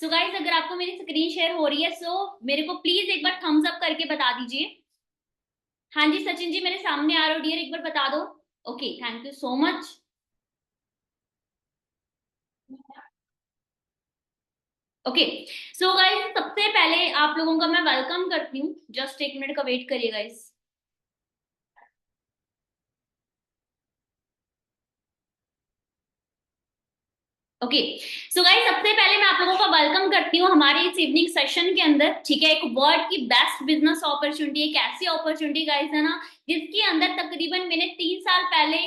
So guys, अगर आपको मेरी स्क्रीन शेयर हो रही है मेरे को प्लीज एक बार थम्स अप करके बता दीजिए। हाँ जी सचिन जी, मेरे सामने आ रहे हो डियर, एक बार बता दो। Okay, thank you so much. Okay. So guys, सबसे पहले आप लोगों का मैं वेलकम करती हूँ। जस्ट एक मिनट का वेट करिए गाइस। ओके। सो गाइस, सबसे पहले मैं आप लोगों का वेलकम करती हूँ हमारे इस इवनिंग सेशन के अंदर। ठीक है, एक वर्ल्ड की बेस्ट बिजनेस अपॉर्चुनिटी, एक ऐसी अपॉर्चुनिटी गाइस है ना, जिसके अंदर तकरीबन मैंने 3 साल पहले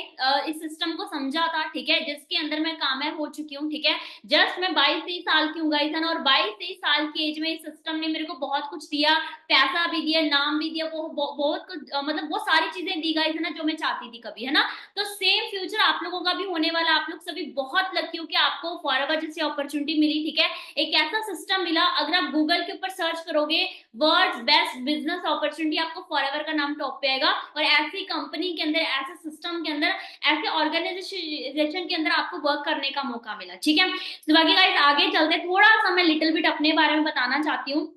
इस सिस्टम को समझा था। ठीक है, जिसके अंदर मैं कामयाब हो चुकी हूँ। ठीक है, जस्ट मैं 22-23 साल की हूँ गाइस है ना, और 22-23 साल की एज में इस सिस्टम ने मेरे को बहुत कुछ दिया। पैसा भी दिया, नाम भी दिया, वो बहुत कुछ मतलब वो सारी चीजें दी गाइस है ना, जो मैं चाहती थी कभी, है ना। तो सेम फ्यूचर आप लोगों का भी होने वाला। आप लोग सभी बहुत लकी हो कि आपको फॉरएवर जैसी अपॉर्चुनिटी मिली। ठीक है, एक ऐसा सिस्टम मिला। अगर आप गूगल के ऊपर सर्च करोगे वर्ल्ड बेस्ट बिजनेस अपॉर्चुनिटी, आपको फॉरएवर का नाम टॉप पे आएगा। और ऐसी कंपनी के अंदर, ऐसे सिस्टम के अंदर, ऐसे ऑर्गेनाइजेशन के अंदर आपको वर्क करने का मौका मिला। ठीक है, तो बाकी गाइस आगे चलते, थोड़ा सा मैं लिटिल बिट अपने बारे में बताना चाहती हूँ।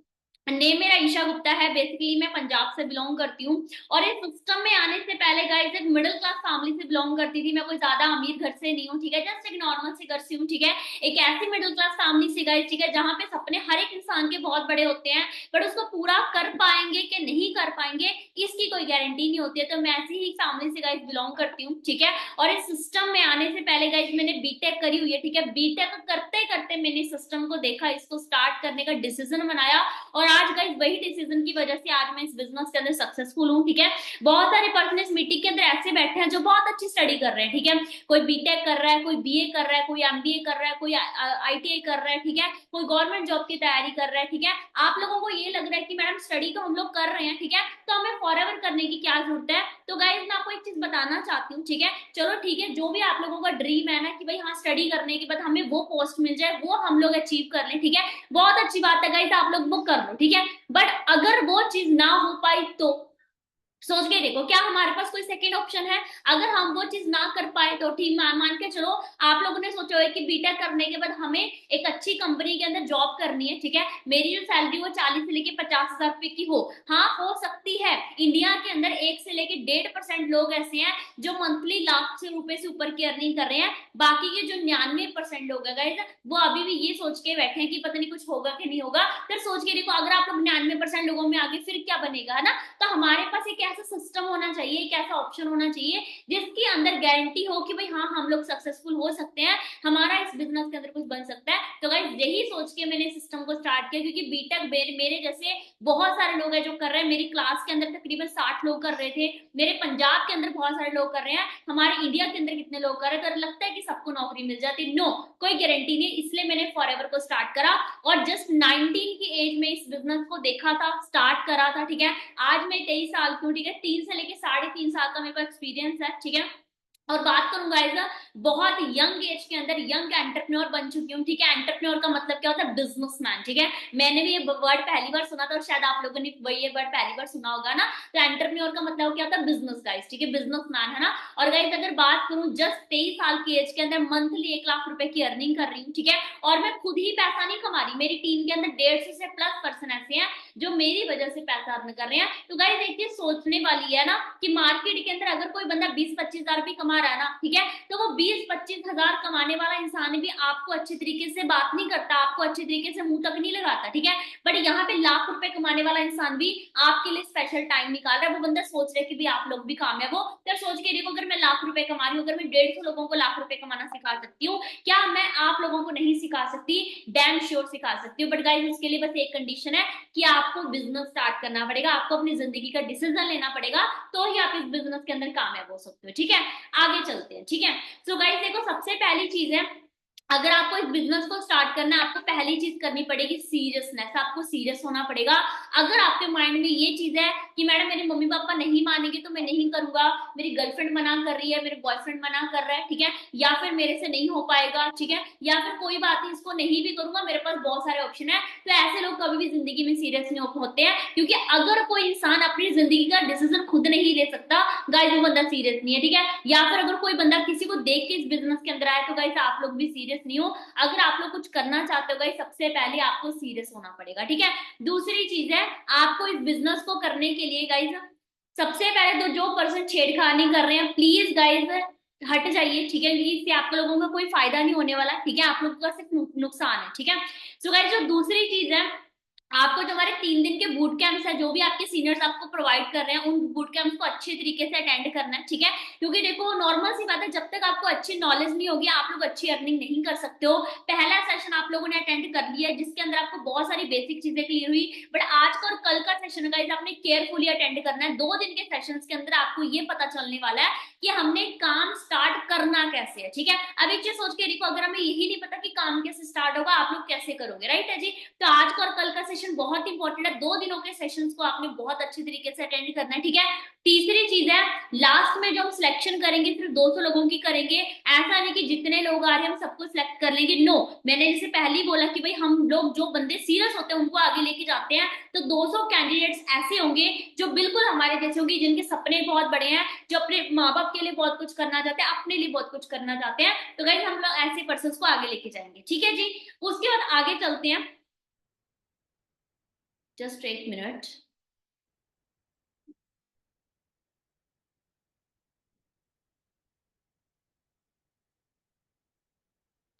नेम मेरा ईशा गुप्ता है। बेसिकली मैं पंजाब से बिलोंग करती हूँ। और इस सिस्टम में आने से पहले गाइस एक मिडिल क्लास फैमिली से बिलोंग करती थी। मैं कोई ज्यादा अमीर घर से नहीं हूँ। ठीक है, जस्ट एक नॉर्मल से घर से हूँ। ठीक है, एक ऐसी मिडिल क्लास फैमिली से गाइस, ठीक है, जहाँ पे सपने हर एक इंसान के बहुत बड़े होते हैं, बट उसको पूरा कर पाएंगे कि नहीं कर पाएंगे इसकी कोई गारंटी नहीं होती है। तो मैं ऐसी ही फैमिली से गाइस बिलोंग करती हूँ। ठीक है, और इस सिस्टम में आने से पहले गाइस मैंने बीटेक करी हुई है। ठीक है, बीटेक करते करते मैंने सिस्टम को देखा, इसको स्टार्ट करने का डिसीजन बनाया। और आज गाइस वही डिसीजन की वजह से आज मैं इस बिजनेस के अंदर सक्सेसफुल हूँ। ठीक है, बहुत सारे पर्सन इस मीटिंग के अंदर ऐसे बैठे हैं जो बहुत अच्छी स्टडी कर रहे हैं। ठीक है, कोई बीटेक कर रहा है, कोई बीए कर रहा है, कोई एमबीए कर रहा है, कोई आईटीआई कर रहा है। ठीक है, कोई गवर्नमेंट जॉब की तैयारी कर रहा है। ठीक है, आप लोगों को ये लग रहा है कि मैडम स्टडी तो हम लोग कर रहे हैं, ठीक है, तो हमें फॉरएवर करने की क्या जरूरत है। तो गाइस मैं आपको एक चीज बताना चाहती हूँ। ठीक है, चलो ठीक है, जो भी आप लोगों का ड्रीम है ना कि भाई हाँ स्टडी करने के बाद हमें वो पोस्ट मिल जाए, वो हम लोग अचीव कर लें। ठीक है, बहुत अच्छी बात है गाइस, आप लोग वो कर लो। ठीक है, बट अगर वो चीज ना हो पाई तो सोच के देखो, क्या हमारे पास कोई सेकंड ऑप्शन है। अगर हम वो चीज ना कर पाए तो ठीक, मान के चलो आप लोगों ने सोचा है कि बीटेक करने के बाद हमें एक अच्छी कंपनी के अंदर जॉब करनी है। ठीक है, मेरी जो सैलरी वो 40 से लेके 50 हजार रुपए की हो। हाँ हो सकती है। इंडिया के अंदर 1 से लेके 1.5% लोग ऐसे हैं जो मंथली लाख से रुपए से ऊपर की अर्निंग कर रहे हैं। बाकी के जो 99% लोग है गाइस, वो अभी भी ये सोच के बैठे हैं कि पता नहीं कुछ होगा कि नहीं होगा। फिर सोच के देखो, अगर आप लोग 99% लोगों में आगे फिर क्या बनेगा, है ना। तो हमारे पास एक ऐसा सिस्टम होना चाहिए, एक ऐसा ऑप्शन होना चाहिए जिसके अंदर गारंटी हो कि भाई हाँ हम लोग सक्सेसफुल हो सकते हैं, हमारा इस बिजनेस के अंदर कुछ बन सकता है। तो गाइस यही सोच के मैंने सिस्टम को स्टार्ट किया, क्योंकि बीटेक मेरे जैसे बहुत सारे लोग हैं जो कर रहे हैं। मेरी क्लास के अंदर तकरीबन 60 लोग कर रहे थे, मेरे पंजाब के अंदर बहुत सारे लोग कर रहे हैं, हमारे इंडिया के अंदर कितने लोग कर रहे हैं। तो लगता है कि सबको नौकरी मिल जाती, नो, कोई गारंटी नहीं। इसलिए मैंने फॉरएवर को स्टार्ट करा और जस्ट 19 की एज में इस बिजनेस को देखा था, स्टार्ट करा था। ठीक है, आज मैं 23 साल की हूँ। ठीक है, 3 से लेके 3.5 साल का मेरे को एक्सपीरियंस है। ठीक है, और बात करूं गाइस, बहुत यंग एज के अंदर यंग एंटरप्रेन्योर बन चुकी हूँ। ठीक है, एंटरप्रेन्योर का मतलब क्या होता है, बिजनेसमैन। ठीक है, मैंने भी ये वर्ड पहली बार सुना था और शायद आप लोगों ने वही ये वर्ड पहली बार सुना होगा ना। तो एंटरप्रेन्योर का मतलब क्या होता है, बिजनेस गाइस। ठीक है, बिजनेसमैन, है ना। और गाइस अगर बात करूं, जस्ट 23 साल की एज के अंदर मंथली 1 लाख रुपए की अर्निंग कर रही हूँ। ठीक है, और मैं खुद ही पैसा नहीं कमा रही, मेरी टीम के अंदर 150 से प्लस पर्सन ऐसे हैं जो मेरी वजह से पैसा अर्न कर रहे हैं। तो गाइस एक चीज सोचने वाली है ना कि मार्केट के अंदर अगर कोई बंदा 20-25 हजार भी कमा रहा है ना, ठीक है, तो वो 20-25 हजार कमाने वाला इंसान भी आपको अच्छे तरीके से बात नहीं करता, आपको अच्छे तरीके से मुंह तक नहीं लगाता। ठीक है, बट यहाँ पे लाख रुपए कमाने वाला इंसान भी आपके लिए स्पेशल टाइम निकाल रहा है। वो बंदा सोच रहा है कि भी आप लोग भी कामयाब हो। तो सोच के देखो, अगर मैं लाख रुपए कमा रही हूँ, अगर मैं 150 लोगों को लाख रुपए कमाना सिखा सकती हूँ, क्या मैं आप लोगों को नहीं सिखा सकती? डैम श्योर सिखा सकती हूँ। बट गाइस इसके लिए बस एक कंडीशन है कि आपको बिजनेस स्टार्ट करना पड़ेगा, आपको अपनी जिंदगी का डिसीजन लेना पड़ेगा, तो ही आप इस बिजनेस के अंदर कामयाब हो सकते हो। ठीक है, आगे चलते हैं। ठीक है, सो गाइस देखो, सबसे पहली चीज है, अगर आपको इस बिजनेस को स्टार्ट करना है, आपको पहली चीज करनी पड़ेगी सीरियसनेस, आपको सीरियस होना पड़ेगा। अगर आपके माइंड में ये चीज है कि मैडम मेरे मम्मी पापा नहीं मानेंगे तो मैं नहीं करूंगा, मेरी गर्लफ्रेंड मना कर रही है, मेरे बॉयफ्रेंड मना कर रहा है, ठीक है, या फिर मेरे से नहीं हो पाएगा, ठीक है, या फिर कोई बात नहीं इसको नहीं भी करूंगा, मेरे पास बहुत सारे ऑप्शन है, तो ऐसे लोग कभी भी जिंदगी में सीरियस नहीं होते हैं। क्योंकि अगर कोई इंसान अपनी जिंदगी का डिसीजन खुद नहीं ले सकता, गाइस वो बंदा सीरियस नहीं है। ठीक है, या फिर अगर कोई बंदा किसी को देख के इस बिजनेस के अंदर आए, तो गाइस आप लोग भी सीरियस सीरियस नहीं हो। अगर आप लोग कुछ करना चाहते हो गाइस, सबसे पहले आपको सीरियस होना पड़ेगा, ठीक है। दूसरी चीज है, आपको इस बिजनेस को करने के लिए गाइस सबसे पहले तो जो पर्सन छेड़खानी कर रहे हैं, प्लीज गाइस हट जाइए, ठीक है, क्योंकि इससे आप लोगों का कोई फायदा नहीं होने वाला, ठीक है, आप लोगों का सिर्फ नुकसान है, ठीक है। सो गाइस जो दूसरी चीज है, आपको जो हमारे 3 दिन के बूट कैंप्स है, जो भी आपके सीनियर्स आपको प्रोवाइड कर रहे हैं, उन बूट कैंप्स को अच्छे तरीके से अटेंड करना है, ठीक है। क्योंकि देखो नॉर्मल सी बात है, जब तक आपको अच्छी नॉलेज नहीं होगी आप लोग अच्छी अर्निंग नहीं कर सकते हो। पहला सेशन आप लोगों ने अटेंड कर लिया है, जिसके अंदर आपको बहुत सारी बेसिक चीजें क्लियर हुई, बट आज का और कल का सेशन गाइस आपने केयरफुली अटेंड करना है। 2 दिन के सेशंस के अंदर आपको ये पता चलने वाला है कि हमने काम स्टार्ट करना कैसे है, ठीक है। अब एक चीज सोच के देखो, अगर हमें यही नहीं पता कि काम कैसे स्टार्ट होगा, आप लोग कैसे करोगे, राइट है जी। तो आज का और कल का सेशन बहुत इंपॉर्टेंट है। 2 दिनों के सेशंस को आपने बहुत अच्छी तरीके से अटेंड करना है, ठीक है। तीसरी चीज है, लास्ट में जो हम सिलेक्शन करेंगे सिर्फ 200 लोगों की करेंगे। ऐसा नहीं कि जितने लोग आ रहे हैं हम सबको सिलेक्ट कर लेंगे, नो। मैंने जैसे पहले ही बोला कि भाई हम लोग जो बंदे सीरियस होते हैं उनको आगे लेके जाते हैं। तो 200 कैंडिडेट्स ऐसे होंगे जो बिल्कुल हमारे जैसे होंगे, जिनके सपने बहुत बड़े हैं, जो अपने माँ बाप के लिए बहुत कुछ करना चाहते हैं, अपने लिए बहुत कुछ करना चाहते हैं। तो गाइस हम लोग ऐसे पर्सन को आगे लेके जाएंगे, ठीक है जी। उसके बाद आगे चलते हैं, जस्ट 1 मिनट।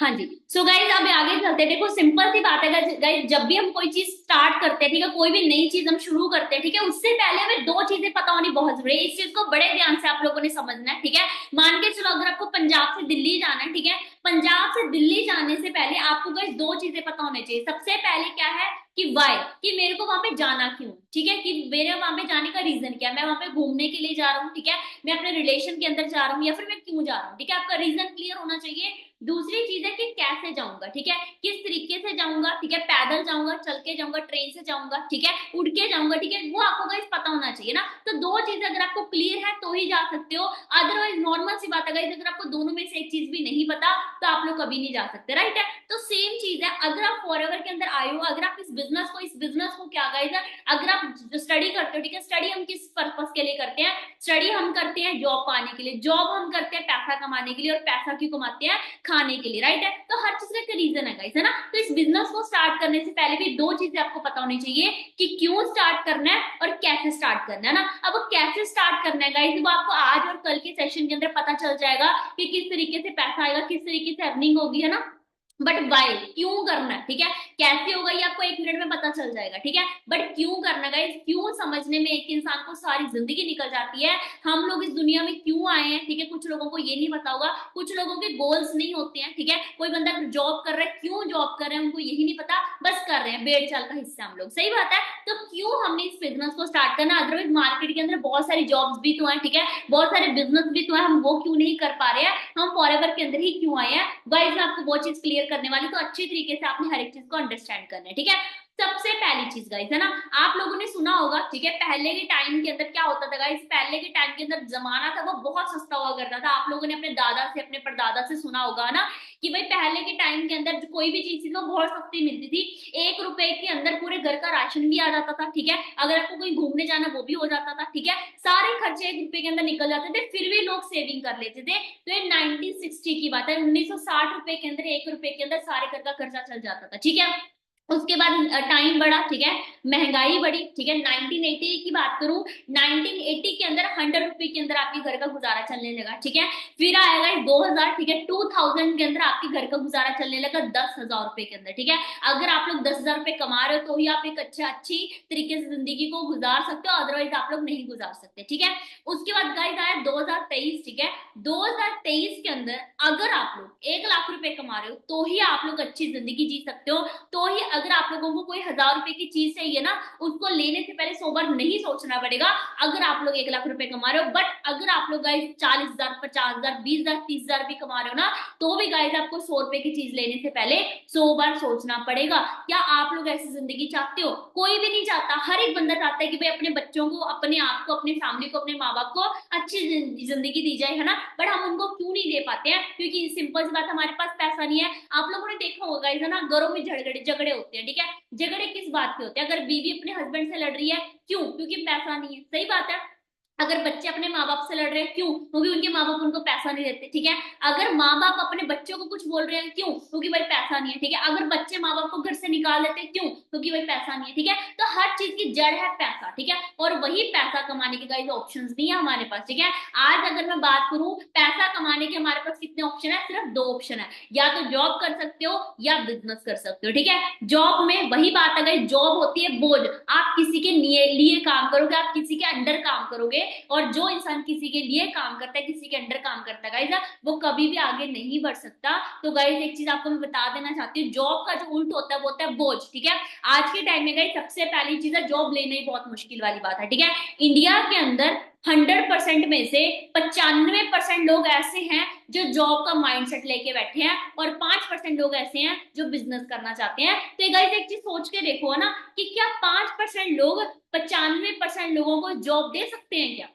हाँ जी। सो गाइज अब आगे चलते हैं। देखो सिंपल सी बात है गाइज, जब भी हम कोई चीज स्टार्ट करते हैं, ठीक है, कोई भी नई चीज हम शुरू करते हैं, ठीक है, उससे पहले हमें 2 चीजें पता होनी बहुत जरूरी है। इस चीज को बड़े ध्यान से आप लोगों ने समझना है, ठीक है। मान के चलो अगर आपको पंजाब से दिल्ली जाना है, ठीक है, पंजाब से दिल्ली जाने से पहले आपको गाइज 2 चीजें पता होनी चाहिए। सबसे पहले क्या है कि वाई, कि मेरे को वहां पे जाना क्यों, ठीक है, कि मेरे वहां पे जाने का रीजन क्या है, मैं वहां पे घूमने के लिए जा रहा हूँ, ठीक है, मैं अपने रिलेशन के अंदर जा रहा हूँ, या फिर मैं क्यों जा रहा हूँ, ठीक है, आपका रीजन क्लियर होना चाहिए। दूसरी चीज है कि कैसे जाऊंगा, ठीक है, किस तरीके से जाऊंगा, ठीक है, पैदल जाऊंगा, चल के जाऊंगा, ट्रेन से जाऊंगा, ठीक है, उड़ के जाऊंगा, ठीक है, वो आपको गाइस पता होना चाहिए ना। तो 2 चीजें अगर आपको क्लियर है तो ही जा सकते हो, अदरवाइज नॉर्मल सी बात है गाइस, अगर आपको दोनों में से एक चीज भी नहीं पता तो आप लोग कभी नहीं जा सकते, राइट है। तो सेम चीज है, अगर आप फॉरएवर के अंदर आए हो, अगर आप इस बिजनेस को क्या गाइस है, अगर आप स्टडी करते हो, ठीक है, स्टडी हम किस पर्पस के लिए करते हैं, स्टडी हम करते हैं जॉब पाने के लिए, जॉब हम करते हैं पैसा कमाने के लिए, और पैसा क्यों कमाते हैं, खाने के लिए, राइट है। तो हर चीज का एक रीजन है गाइस, है ना। तो इस बिजनेस को स्टार्ट करने से पहले भी 2 चीजें आपको पता होनी चाहिए कि क्यों स्टार्ट करना है और कैसे स्टार्ट करना है ना। अब वो कैसे स्टार्ट करना है गाइस, वो आपको आज और कल के सेशन के अंदर पता चल जाएगा कि किस तरीके से पैसा आएगा, किस तरीके से अर्निंग होगी, है ना। बट वाई, क्यों करना है, ठीक है, कैसे होगा ये आपको 1 मिनट में पता चल जाएगा, ठीक है। बट क्यों करना गाइस, क्यों समझने में एक इंसान को सारी जिंदगी निकल जाती है। हम लोग इस दुनिया में क्यों आए हैं, ठीक है, कुछ लोगों को ये नहीं पता होगा, कुछ लोगों के गोल्स नहीं होते हैं, ठीक है, कोई बंदा जॉब कर रहा है, क्यों जॉब कर रहे हैं उनको यही नहीं पता, बस कर रहे हैं, बेड़ चाल का हिस्सा हम लोग, सही बात है। तो क्यों हमने इस बिजनेस को स्टार्ट करना, अदरवाइज मार्केट के अंदर बहुत सारी जॉब्स भी तो है, ठीक है, बहुत सारे बिजनेस भी तो है, हम वो क्यों नहीं कर पा रहे हैं, हम फॉरएवर के अंदर ही क्यों आए हैं। गाइस मैं आपको वो चीज क्लियर करने वाली, तो अच्छी तरीके से आपने हर एक चीज को अंडरस्टैंड करना है, ठीक है। सबसे पहली चीज गाइस, है ना, आप लोगों ने सुना होगा, ठीक है, पहले के टाइम के अंदर क्या होता था गाइस, पहले के टाइम के अंदर जमाना था वो बहुत सस्ता हुआ करता था। आप लोगों ने अपने दादा से, अपने परदादा से सुना होगा ना कि भाई पहले के टाइम के अंदर कोई भी चीज थी तो बहुत सस्ती मिलती थी। 1 रुपए के अंदर पूरे घर का राशन भी आ जाता था, ठीक है, अगर आपको कहीं घूमने जाना वो भी हो जाता था, ठीक है, सारे खर्चे 1 रुपए के अंदर निकल जाते थे, फिर भी लोग सेविंग कर लेते थे। तो ये 1960 की बात है, 1960 रुपए के अंदर 1 रुपए के अंदर सारे घर का खर्चा चल जाता था, ठीक है। उसके बाद टाइम बढ़ा, ठीक है, महंगाई बढ़ी, ठीक है, 1980 की बात करूं, 1980 के अंदर 100 रुपए के अंदर आपके घर का गुजारा चलने लगा, ठीक है। फिर आएगा 2000, ठीक है, 2000 के अंदर आपके घर का गुजारा चलने लगा 10,000 रुपए के अंदर, ठीक है। अगर आप लोग 10,000 रुपए कमा रहे हो तो ही आप एक अच्छी तरीके से जिंदगी को गुजार सकते हो, अदरवाइज आप लोग नहीं गुजार सकते, ठीक है। उसके बाद गाइस आया 2023, ठीक है, 2023 के अंदर अगर आप लोग 1 लाख रुपए कमा रहे हो तो ही आप लोग अच्छी जिंदगी जी सकते हो, तो ही अगर आप लोगों को कोई 1000 रुपए की चीज चाहिए ना, उसको लेने से पहले 100 बार नहीं सोचना पड़ेगा, अगर आप लोग 1 लाख रुपए कमा रहे हो। बट अगर आप लोग गाइस 40,000, 50,000, 20,000, 30,000 भी कमा रहे हो ना, तो भी गाइस आपको 100 रुपए की चीज लेने से पहले 100 बार सोचना पड़ेगा। क्या आप लोग ऐसी जिंदगी चाहते हो? कोई भी नहीं चाहता, हर एक बंदा चाहता है कि भाई अपने बच्चों को, अपने आप को, अपनी फैमिली को, अपने माँ बाप को अच्छी जिंदगी दी जाए, है ना। बट हम उनको क्यों नहीं दे पाते हैं? क्योंकि सिंपल सी बात, हमारे पास पैसा नहीं है। आप लोगों ने देखा होगा गाइस, है ना, घरों में झगड़े झगड़े होते हैं, ठीक है, झगड़े किस बात पे होते हैं? अगर बीवी अपने हस्बैंड से लड़ रही है, क्यों? क्योंकि पैसा नहीं है, सही बात है। अगर बच्चे अपने माँ बाप से लड़ रहे हैं, क्यों? क्योंकि उनके माँ बाप उनको पैसा नहीं देते, ठीक है। अगर माँ बाप अपने बच्चों को कुछ बोल रहे हैं, क्यों? क्योंकि भाई पैसा नहीं है, ठीक है। अगर बच्चे माँ बाप को घर से निकाल देते हैं, क्यों? क्योंकि भाई पैसा नहीं है, ठीक है। तो हर चीज की जड़ है पैसा, ठीक है। और वही पैसा कमाने के गाइस ऑप्शंस नहीं है हमारे पास, ठीक है। आज अगर मैं बात करूं पैसा कमाने के, हमारे पास कितने ऑप्शन है? सिर्फ दो ऑप्शन है, या तो जॉब कर सकते हो या बिजनेस कर सकते हो, ठीक है। जॉब में वही बात है गाइस, जॉब होती है बोझ, आप किसी के लिए काम करोगे, आप किसी के अंडर काम करोगे, और जो इंसान किसी के लिए काम करता है, किसी के अंडर काम करता है गाइस, वो कभी भी आगे नहीं बढ़ सकता। तो गाइस एक चीज आपको मैं बता देना चाहती हूँ, जॉब का जो उल्ट होता है वो होता है बोझ, ठीक है। आज के टाइम में गाइस सबसे पहली चीज है, जॉब लेना ही बहुत मुश्किल वाली बात है, ठीक है। इंडिया के अंदर 100% में से 95% लोग ऐसे हैं जो जॉब का माइंडसेट लेके बैठे हैं, और 5% लोग ऐसे हैं जो बिजनेस करना चाहते हैं। तो गाइस एक चीज सोच के देखो ना, कि क्या 5% लोग 95% लोगों को जॉब दे सकते हैं क्या?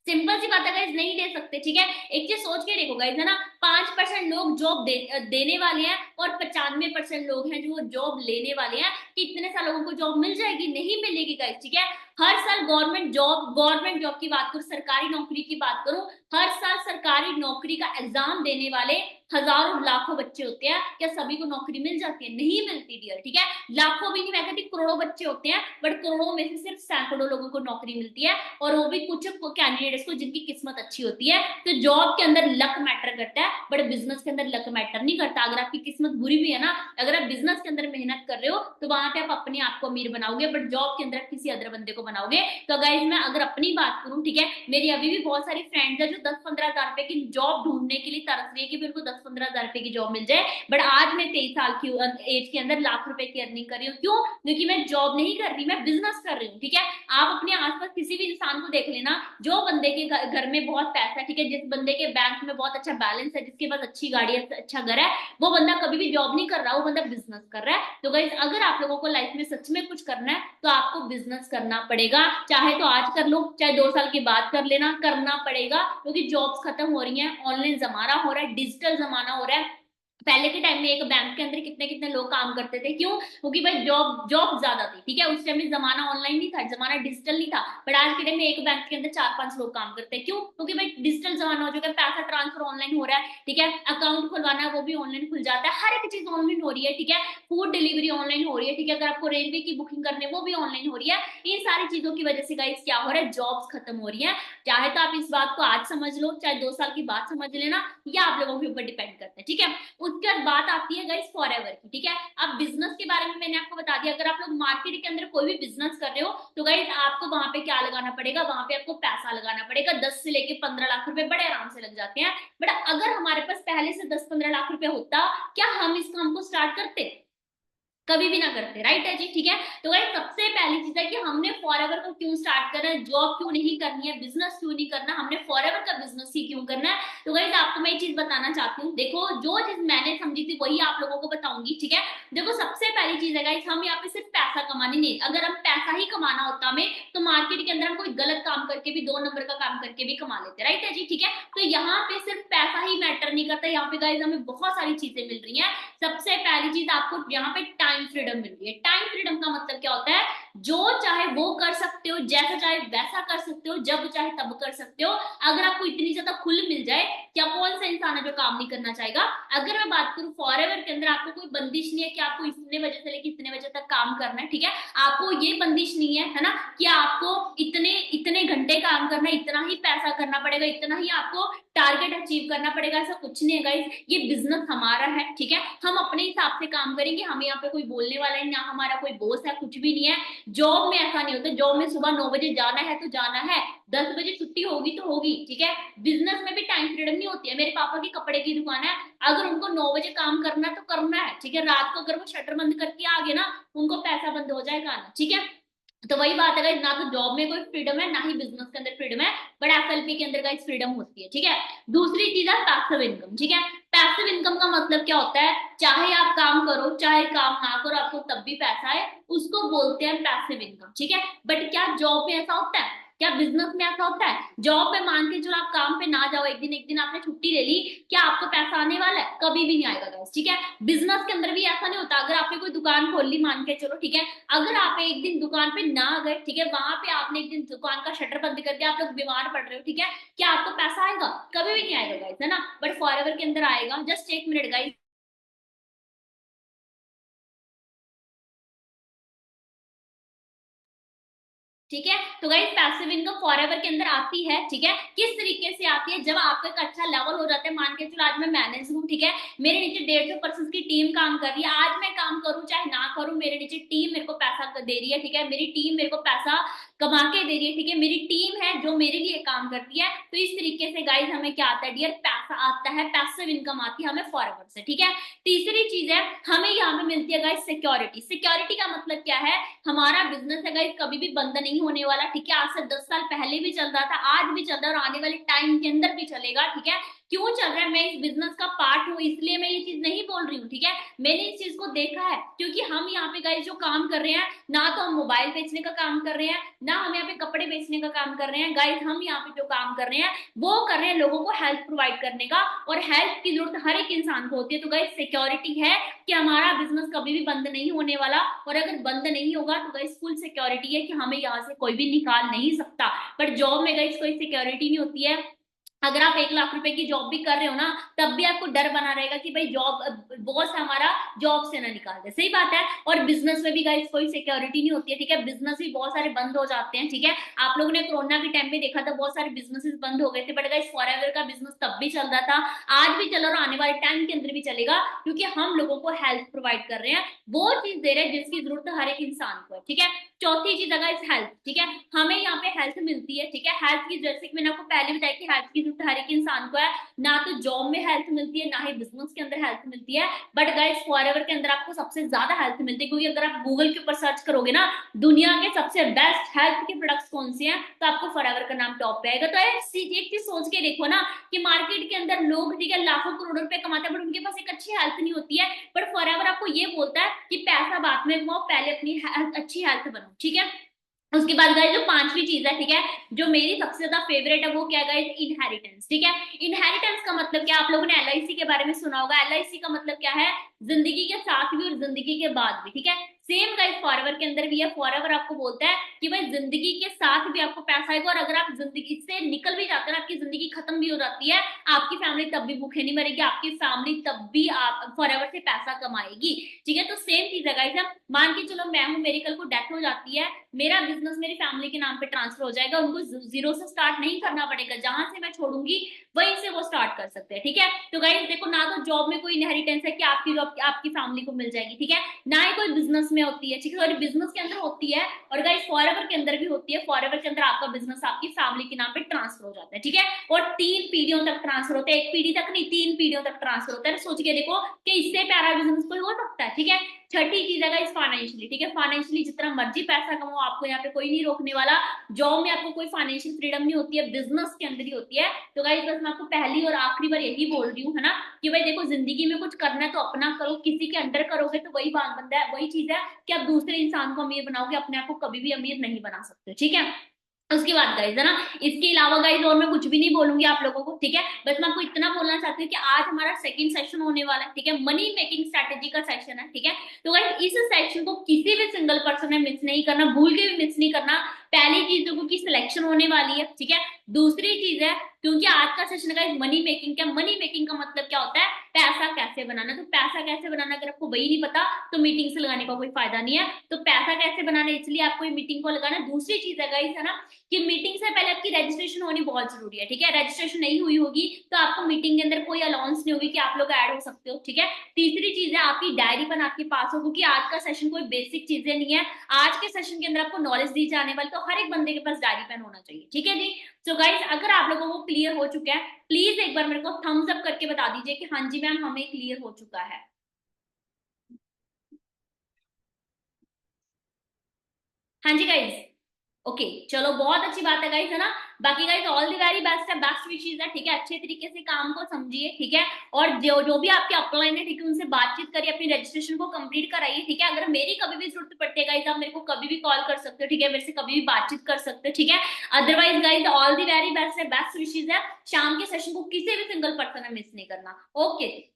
सिंपल सी बात है गाइस, नहीं दे सकते, ठीक है। एक चीज सोच के देखो गाइस, है ना, 5% लोग जॉब देने वाले हैं, और 95% लोग हैं जो जॉब लेने वाले हैं। कि इतने सारे लोगों को जॉब मिल जाएगी? नहीं मिलेगी गाइस, ठीक है। हर साल गवर्नमेंट जॉब की बात करूं, सरकारी नौकरी की बात करूं, हर साल सरकारी नौकरी का एग्जाम देने वाले हजारों लाखों बच्चे होते हैं। क्या सभी को नौकरी मिल जाती है? नहीं मिलती डियर, ठीक है। लाखों भी नहीं, मैं कहती करोड़ों बच्चे होते हैं, बट करोड़ों में से सिर्फ सैकड़ों लोगों को नौकरी मिलती है, और वो भी कुछ कैंडिडेट्स को जिनकी किस्मत अच्छी होती है। तो जॉब के अंदर लक मैटर करता है, बट बिजनेस के अंदर लक मैटर नहीं करता। अगर आपकी किस्मत बुरी भी है ना, अगर आप बिजनेस के अंदर मेहनत कर रहे हो, तो वहां पे आप अपने आप को अमीर बनाओगे, बट जॉब के अंदर आप किसी अदर बंदे को बनाओगे। तो गाइस मैं अगर अपनी बात करूं, ठीक है, मेरी अभी भी बहुत सारी फ्रेंड्स है जो 10-15 हजार रुपए की जॉब ढूंढने के लिए तरस रही है कि मेरे को 10-15 हजार रुपए की जॉब मिल जाए। बट आज मैं 23 साल की एज के अंदर लाख रुपए की अर्निंग कर रही हूँ, क्यों? क्योंकि मैं जॉब नहीं कर रही, मैं बिजनेस कर रही हूँ, ठीक है। आप अपने आसपास किसी भी इंसान को देख लेना, जो बंदे के घर में बहुत पैसा है, ठीक है, जिस बंदे के बैंक में बहुत अच्छा बैलेंस है, जिसके पास अच्छी गाड़ी है, अच्छा घर है, वो बंदा कभी भी जॉब नहीं कर रहा, वो बंदा बिजनेस कर रहा है। तो गाइस अगर आप लोगों को लाइफ में सच में कुछ करना है, तो आपको बिजनेस करना पड़ेगा। चाहे तो आज कर लो, चाहे 2 साल के बाद कर लेना, करना पड़ेगा, क्योंकि जॉब्स खत्म हो रही हैं, ऑनलाइन जमाना हो रहा है, डिजिटल जमाना हो रहा है। पहले के टाइम में एक बैंक के अंदर कितने कितने लोग काम करते थे, क्यों? क्योंकि भाई जॉब जॉब ज्यादा थी, ठीक है। उस टाइम में जमाना ऑनलाइन नहीं था, जमाना डिजिटल नहीं था। बट आज के टाइम में एक बैंक के अंदर 4-5 लोग काम करते हैं, क्यों? क्योंकि भाई डिजिटल जमाना हो चुका है, पैसा ट्रांसफर ऑनलाइन हो रहा है, ठीक है। अकाउंट खुलवाना है वो भी ऑनलाइन खुल जाता है, हर एक चीज ऑनलाइन हो रही है, ठीक है। फूड डिलीवरी ऑनलाइन हो रही है, ठीक है। अगर आपको रेलवे की बुकिंग करनी है वो भी ऑनलाइन हो रही है। इन सारी चीजों की वजह से गाइस क्या हो रहा है, जॉब्स खत्म हो रही है। चाहे तो आप इस बात को आज समझ लो, चाहे 2 साल की बात समझ लेना, या आप लोगों के ऊपर डिपेंड करता है, ठीक है। उसके बाद बात आती है गाइस फॉरएवर की, ठीक है। अब बिजनेस के बारे में मैंने आपको बता दिया, अगर आप लोग मार्केट के अंदर कोई भी बिजनेस कर रहे हो, तो गाइस आपको वहां पे क्या लगाना पड़ेगा, वहां पे आपको पैसा लगाना पड़ेगा। 10 से लेके 15 लाख रुपए बड़े आराम से लग जाते हैं। बट अगर हमारे पास पहले से 10-15 लाख रुपए होता, क्या हम इस काम को स्टार्ट करते? कभी भी ना करते, राइट है जी, ठीक है। तो गाइस सबसे पहली चीज है कि हमने फॉरएवर को क्यों स्टार्ट करना है, जॉब क्यों नहीं करनी है, बिजनेस क्यों नहीं करना, हमने फॉरएवर का बिजनेस ही क्यों करना है। तो गाइस आपको मैं एक चीज बताना चाहती हूँ, देखो जो चीज मैंने समझी थी वही आप लोगों को बताऊंगी, ठीक है। देखो सबसे पहली चीज है गाइस, हम यहाँ पे सिर्फ पैसा कमाने नहीं, अगर हम पैसा ही कमाना होता हमें, तो मार्केट के अंदर हम कोई गलत काम करके भी, 2 नंबर का काम करके भी कमा लेते, राइट है जी, ठीक है। तो यहाँ पे सिर्फ पैसा ही मैटर नहीं करता, यहाँ पे गाइस हमें बहुत सारी चीजें मिल रही है। सबसे पहली चीज आपको यहाँ पे टाइम फ्रीडम मिल रही है। टाइम फ्रीडम का मतलब क्या होता है, जो चाहे वो कर सकते हो, जैसा चाहे वैसा कर सकते हो, जब चाहे तब कर सकते हो। अगर आपको इतनी ज्यादा खुल मिल जाए, क्या कौन सा इंसान है जो काम नहीं करना चाहेगा। अगर मैं बात करूं फॉरएवर के अंदर, आपको कोई बंदिश नहीं है कि आपको इतने बजे से लेकर इतने बजे तक काम करना है, ठीक है। आपको ये बंदिश नहीं है ना, कि आपको इतने इतने घंटे काम करना है, इतना ही पैसा करना पड़ेगा, इतना ही आपको टारगेट अचीव करना पड़ेगा, ऐसा कुछ नहीं है गाइस। ये बिजनेस हमारा है, ठीक है। हम अपने हिसाब से काम करेंगे, हमें यहाँ पे कोई बोलने वाला है ना, हमारा कोई बॉस है, कुछ भी नहीं है। जॉब में ऐसा नहीं होता, जॉब में सुबह 9 बजे जाना है तो जाना है, 10 बजे छुट्टी होगी तो होगी, ठीक है। बिजनेस में भी टाइम फ्रीडम नहीं होती है। मेरे पापा की कपड़े की दुकान है, अगर उनको 9 बजे काम करना है तो करना है, ठीक है। रात को अगर वो शटर बंद करके आ गए ना, उनको पैसा बंद हो जाएगा ना, ठीक है। तो वही बात है ना, तो जॉब में कोई फ्रीडम है, ना ही बिजनेस के अंदर फ्रीडम है। बट एसएलपी के अंदर गाइस फ्रीडम होती है, ठीक है। दूसरी चीज है पैसिव इनकम, ठीक है। पैसिव इनकम का मतलब क्या होता है, चाहे आप काम करो चाहे काम ना करो, आपको तब भी पैसा है, उसको बोलते हैं पैसिव इनकम, ठीक है। बट क्या जॉब में ऐसा होता है? क्या बिजनेस में ऐसा होता है? जॉब में मान के चलो आप काम पे ना जाओ, एक दिन आपने छुट्टी ले ली, क्या आपको पैसा आने वाला है? कभी भी नहीं आएगा गाइस, ठीक है। बिजनेस के अंदर भी ऐसा नहीं होता। अगर आपने कोई दुकान खोल ली मान के चलो, ठीक है, अगर आप एक दिन दुकान पे ना गए, ठीक है, वहां पे आपने एक दिन दुकान का शटर बंद कर दिया, आप लोग बीमार पड़ रहे हो, ठीक है, क्या आपको पैसा आएगा? कभी भी नहीं आएगा गाइस, है ना। बट फॉरएवर के अंदर आएगा। जस्ट एक मिनट गाइस। ठीक है, तो गाइस पैसिव इनकम फॉरएवर के अंदर आती है, ठीक है। किस तरीके से आती है? जब आपका एक अच्छा लेवल हो जाता है, मान के चलो आज मैं मैनेजर हूँ, ठीक है, मेरे नीचे 150 पर्सन की टीम काम कर रही है, आज मैं काम करूं चाहे ना करूं, मेरे नीचे टीम मेरे को पैसा दे रही है, ठीक है, मेरी टीम मेरे को पैसा कमा के दे रही है, ठीक है, मेरी टीम है जो मेरे लिए काम करती है। तो इस तरीके से गाइस हमें क्या आता है डियर? पैसा आता है, पैसिव इनकम आती है हमें फॉरएवर से, ठीक है। तीसरी चीज है, हमें यहाँ पे मिलती है गाइस सिक्योरिटी। सिक्योरिटी का मतलब क्या है? हमारा बिजनेस है गाइस कभी भी बंद नहीं होने वाला, ठीक है। आज से 10 साल पहले भी चल रहा था, आज भी चल रहा है, और आने वाले टाइम के अंदर भी चलेगा, ठीक है। क्यों चल रहा है? मैं इस बिजनेस का पार्ट हूँ, इसलिए मैं ये चीज नहीं बोल रही हूँ, ठीक है। मैंने इस चीज को देखा है, क्योंकि हम यहाँ पे गाइस जो काम कर रहे हैं, ना तो हम मोबाइल बेचने का काम कर रहे हैं, ना हम यहाँ पे कपड़े बेचने का काम कर रहे हैं गाइस। हम यहाँ पे जो काम कर रहे हैं वो कर रहे हैं लोगों को हेल्प प्रोवाइड करने का, और हेल्प की जरूरत हर एक इंसान को होती है। तो गाइस सिक्योरिटी है कि हमारा बिजनेस कभी भी बंद नहीं होने वाला, और अगर बंद नहीं होगा तो गाइस फुल सिक्योरिटी है कि हमें यहाँ से कोई भी निकाल नहीं सकता। बट जॉब में गाइस कोई सिक्योरिटी नहीं होती है। अगर आप 1 लाख रुपए की जॉब भी कर रहे हो ना, तब भी आपको डर बना रहेगा कि भाई जॉब, बॉस हमारा जॉब से ना निकाल दे। सही बात है। और बिजनेस में भी गाइस कोई सिक्योरिटी नहीं होती है, ठीक है। बिजनेस भी बहुत सारे बंद हो जाते हैं, ठीक है। आप लोगों ने कोरोना के टाइम पे देखा था, बहुत सारे बिजनेसेस बंद हो गए थे, बट गाइस फॉरएवर का बिजनेस तब भी चल रहा था, आज भी चल रहा और आने वाले टाइम के अंदर भी चलेगा, क्योंकि हम लोगों को हेल्प प्रोवाइड कर रहे हैं, वो चीज दे रहे हैं जिसकी जरूरत हर एक इंसान को है, ठीक है। चौथी चीज अगर इस हेल्थ, ठीक है, हमें यहाँ पे हेल्थ मिलती है, ठीक है। हेल्थ की, जैसे कि मैंने आपको पहले बताया कि हेल्थ की जरूरत हर एक इंसान को है, ना तो जॉब में हेल्थ मिलती है, ना ही बिजनेस के अंदर हेल्थ मिलती है। बट गाइस फॉरएवर के अंदर आपको सबसे ज्यादा हेल्थ मिलती है, क्योंकि अगर आप गूगल के ऊपर सर्च करोगे ना दुनिया के सबसे बेस्ट हेल्थ के प्रोडक्ट्स कौन से हैं, तो आपको फॉरएवर का नाम टॉप पे आएगा। तो एक चीज सोच के देखो ना कि मार्केट के अंदर लोग, ठीक है, लाखों करोड़ों रुपए कमाते हैं, बट उनके पास एक अच्छी हेल्थ नहीं होती है। बट फॉरएवर आपको ये बोलता है कि पैसा बाद में कमाओ, पहले अपनी अच्छी हेल्थ बनाओ, ठीक है। उसके बाद गाइस जो पांचवी चीज है, ठीक है, जो मेरी सबसे ज्यादा फेवरेट है, वो क्या गाइस? इनहेरिटेंस, ठीक है। इनहेरिटेंस का मतलब क्या? आप लोगों ने एलआईसी के बारे में सुना होगा। एलआईसी का मतलब क्या है? जिंदगी के साथ भी और जिंदगी के बाद भी, ठीक है। सेम गाइस फॉरएवर के अंदर भी है। फॉरएवर आपको बोलता है कि भाई जिंदगी के साथ भी आपको पैसा आएगा, और अगर आप जिंदगी से निकल भी जाते हैं, आपकी जिंदगी खत्म भी हो जाती है, आपकी फैमिली तब भी भूखे नहीं मरेगी, आपकी फैमिली तब भी आप फॉरएवर से पैसा कमाएगी, ठीक है। तो सेम चीज है गाइस। मान के चलो मैं हूं, मेरी कल को डेथ हो जाती है, मेरा बिजनेस मेरी फैमिली के नाम पे ट्रांसफर हो जाएगा, उनको जीरो से स्टार्ट नहीं करना पड़ेगा, जहां से मैं छोड़ूंगी वहीं से वो स्टार्ट कर सकते हैं, ठीक है। तो गाइस देखो, ना तो जॉब में कोई इनहेरिटेंस है कि आपकी जॉब आपकी फैमिली को मिल जाएगी, ठीक है, ना ही कोई बिजनेस में होती है, ठीक है, सॉरी बिजनेस के अंदर होती है, और गाइस फॉरएवर के अंदर भी होती है। फॉरएवर के अंदर आपका बिजनेस आपकी फैमिली के नाम पे ट्रांसफर हो जाता है, ठीक है, और 3 पीढ़ियों तक ट्रांसफर होता है, एक पीढ़ी तक नहीं, 3 पीढ़ियों तक ट्रांसफर होता है। सोच के देखो कि इससे प्यारा बिजनेस कोई हो सकता है, ठीक है। छठी चीज है इस फाइनेंशियली, ठीक है, फाइनेंशियली जितना मर्जी पैसा कमाओ, आपको यहाँ पे कोई नहीं रोकने वाला। जॉब में आपको कोई फाइनेंशियल फ्रीडम नहीं होती है, बिजनेस के अंदर ही होती है। तो गाइस बस मैं आपको पहली और आखिरी बार यही बोल रही हूँ, है ना, कि भाई देखो जिंदगी में कुछ करना है तो अपना करो, किसी के अंडर करोगे तो वही बात बनता है, वही चीज है कि आप दूसरे इंसान को अमीर बनाओगे, अपने आप को कभी भी अमीर नहीं बना सकते, ठीक है। उसकी बात गाइज, है ना। इसके अलावा गाइज और मैं कुछ भी नहीं बोलूंगी आप लोगों को, ठीक है। बस मैं आपको इतना बोलना चाहती हूँ कि आज हमारा सेकंड सेशन होने वाला है, ठीक है, मनी मेकिंग स्ट्रेटेजी का सेशन है, ठीक है। तो गाइज इस सेशन को किसी भी सिंगल पर्सन ने मिस नहीं करना, भूल के भी मिस नहीं करना। पहली चीज देखो कि सिलेक्शन होने वाली है, ठीक है। दूसरी चीज है, क्योंकि आज का सेशन का मनी मेकिंग, क्या मनी मेकिंग का मतलब क्या होता है? पैसा कैसे बनाना। तो पैसा कैसे बनाना अगर आपको वही नहीं पता तो मीटिंग से लगाने का कोई फायदा नहीं है। तो पैसा कैसे बनाना, इसलिए आपको ये मीटिंग को लगाना। दूसरी चीज है गाइस, है ना, कि मीटिंग से पहले आपकी रजिस्ट्रेशन होनी बहुत जरूरी है, ठीक है। रजिस्ट्रेशन नहीं हुई होगी तो आपको मीटिंग के अंदर कोई अलाउंस नहीं होगी कि आप लोग ऐड हो सकते हो, ठीक है। तीसरी चीज है, आपकी डायरी पेन आपके पास हो, क्योंकि आज का सेशन कोई बेसिक चीजें नहीं है। आज के सेशन के अंदर आपको नॉलेज दी जाने वाली, तो हर एक बंदे के पास डायरी पेन होना चाहिए, ठीक है जी। सो गाइस अगर आप लोगों को क्लियर हो चुका है, प्लीज एक बार मेरे को थम्स अप करके बता दीजिए कि हाँ जी मैम हमें क्लियर हो चुका है। हाँ जी गाइस। ओके चलो बहुत अच्छी बात है गाइस, है ना। बाकी guys all the very best है, बेस्ट विशेष है, ठीक है। अच्छे तरीके से काम को समझिए, ठीक है। और जो जो भी आपके अपलाइन है, ठीक है, उनसे बातचीत करिए, अपनी रजिस्ट्रेशन को कंप्लीट कराइए, ठीक है। अगर मेरी कभी भी जरूरत पड़ती है गाइस, आप मेरे को कभी भी कॉल कर सकते हो, ठीक है, मेरे से कभी भी बातचीत कर सकते हो, ठीक है। Otherwise guys all the very best है, बेस्ट विशेष है। शाम के सेशन को किसी भी सिंगल पर्सन में मिस नहीं करना। ओके।